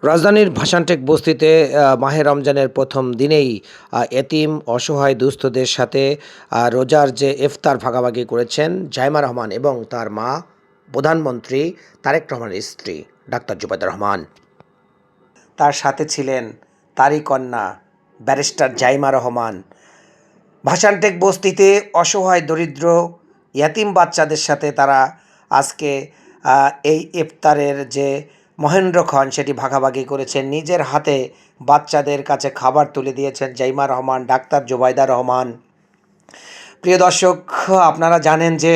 রাজধানীর ভাসানটেক বস্তিতে মাহে রমজানের প্রথম দিনেই এতিম, অসহায় দুস্থদের সাথে রোজার যে ইফতার ভাগাভাগি করেছেন জাইমা রহমান এবং তার মা, প্রধানমন্ত্রী তারেক রহমানের স্ত্রী ডাক্তার জুবাইদা রহমান। তার সাথে ছিলেন তারই কন্যা ব্যারিস্টার জাইমা রহমান। ভাসানটেক বস্তিতে অসহায় দরিদ্র ইয়াতিম বাচ্চাদের সাথে তারা আজকে এই ইফতারের যে মহেন্দ্রক্ষণ সেটি ভাগাভাগি করেছেন। নিজের হাতে বাচ্চাদের কাছে খাবার তুলে দিয়েছেন জাইমা রহমান, ডাক্তার জুবাইদা রহমান। প্রিয় দর্শক, আপনারা জানেন যে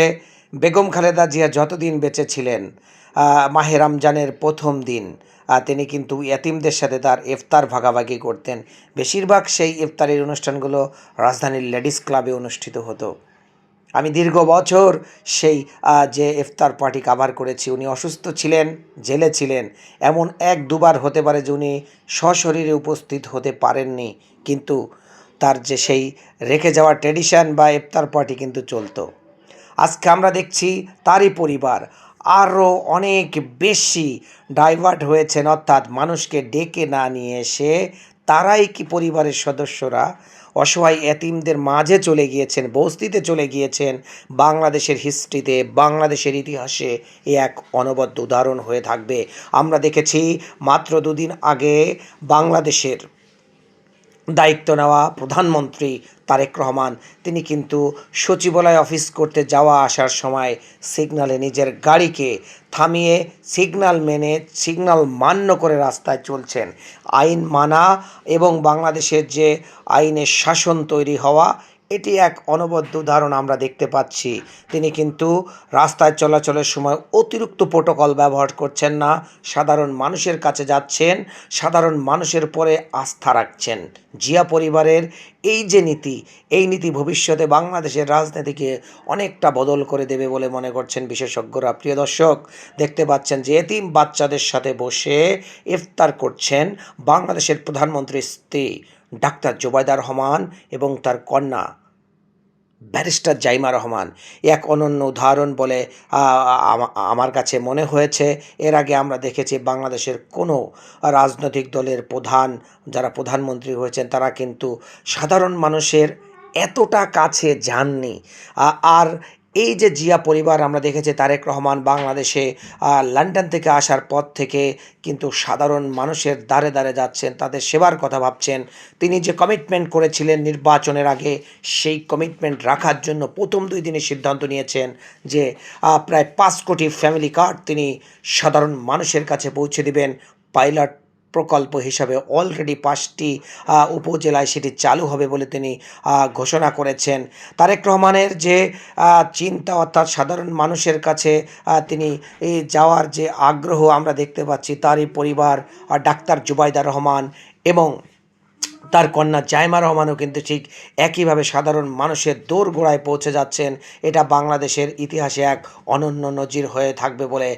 বেগম খালেদা জিয়া যতদিন বেঁচে ছিলেন, মাহে রমজানের প্রথম দিন তিনি কিন্তু এতিমদের সাথে তার ইফতার ভাগাভাগি করতেন। বেশিরভাগ সেই ইফতারের অনুষ্ঠানগুলো রাজধানীর লেডিস ক্লাবে অনুষ্ঠিত হতো। আমি দীর্ঘ বছর সেই যে ইফতার পার্টি কাভার করেছি। উনি অসুস্থ ছিলেন, জেলে ছিলেন, এমন এক দুবার হতে পারে যে উনি সশরীরে উপস্থিত হতে পারেননি, কিন্তু তার যে সেই রেখে যাওয়া ট্র্যাডিশন বা ইফতার পার্টি কিন্তু চলতো। আজকে আমরা দেখছি তারই পরিবার আরও অনেক বেশি ডাইভার্ট হয়েছেন, অর্থাৎ মানুষকে ডেকে না নিয়ে এসে তারাই কি পরিবারের সদস্যরা অসহায় এতিমদের মাঝে চলে গিয়েছেন, বস্তিতে চলে গিয়েছেন। বাংলাদেশের হিস্ট্রিতে, বাংলাদেশের ইতিহাসে এ এক অনবদ্য উদাহরণ হয়ে থাকবে। আমরা দেখেছি মাত্র দুদিন আগে বাংলাদেশের দায়িত্ব নেওয়া প্রধানমন্ত্রী তারেক রহমান তিনি কিন্তু সচিবালয় অফিস করতে যাওয়া আসার সময় সিগনালে নিজের গাড়িকে থামিয়ে সিগন্যাল মেনে, সিগন্যাল মান্য করে রাস্তায় চলছেন। আইন মানা এবং বাংলাদেশের যে আইনের শাসন তৈরি হওয়া, এটি এক অনবদ্য উদাহরণ আমরা দেখতে পাচ্ছি। তিনি কিন্তু রাস্তায় চলাচলের সময় অতিরিক্ত প্রোটোকল ব্যবহার করছেন না, সাধারণ মানুষের কাছে যাচ্ছেন, সাধারণ মানুষের পরে আস্থা রাখছেন। জিয়া পরিবারের এই যে নীতি, এই নীতি ভবিষ্যতে বাংলাদেশের রাজনীতিকে অনেকটা বদল করে দেবে বলে মনে করছেন বিশেষজ্ঞরা। প্রিয় দর্শক, দেখতে পাচ্ছেন যে এতিম বাচ্চাদের সাথে বসে ইফতার করছেন বাংলাদেশের প্রধানমন্ত্রীর স্ত্রী ডাক্তার জুবাইদা রহমান এবং তার কন্যা ব্যারিস্টার জাইমা রহমান। এক অনন্য উদাহরণ বলে আমার কাছে মনে হয়েছে। এর আগে আমরা দেখেছি বাংলাদেশের কোনো রাজনৈতিক দলের প্রধান, যারা প্রধানমন্ত্রী হয়েছেন, তারা কিন্তু সাধারণ মানুষের এতটা কাছে যাননি। আর এই যে জিয়া পরিবার, আমরা দেখেছি তারেক রহমান বাংলাদেশে লন্ডন থেকে আসার পর থেকে কিন্তু সাধারণ মানুষের দ্বারে দ্বারে যাচ্ছেন, তাদের সেবার কথা ভাবছেন। তিনি যে কমিটমেন্ট করেছিলেন নির্বাচনের আগে, সেই কমিটমেন্ট রাখার জন্য প্রথম 2 দিনে সিদ্ধান্ত নিয়েছেন যে প্রায় 5 কোটি ফ্যামিলি কার্ড তিনি সাধারণ মানুষের কাছে পৌঁছে দিবেন। পাইলট প্রকল্প হিসাবে অলরেডি 5টি উপজেলায় সেটি চালু হবে বলে তিনি ঘোষণা করেছেন। তারেক রহমানের যে চিন্তা, অর্থাৎ সাধারণ মানুষের কাছে তিনি যাওয়ার যে আগ্রহ আমরা দেখতে পাচ্ছি, তারই পরিবার ডাক্তার জুবাইদা রহমান এবং তার কন্যা জাইমা রহমানও কিন্তু ঠিক একইভাবে সাধারণ মানুষের দোরগোড়ায় পৌঁছে যাচ্ছেন। এটা বাংলাদেশের ইতিহাসে এক অনন্য নজির হয়ে থাকবে বলে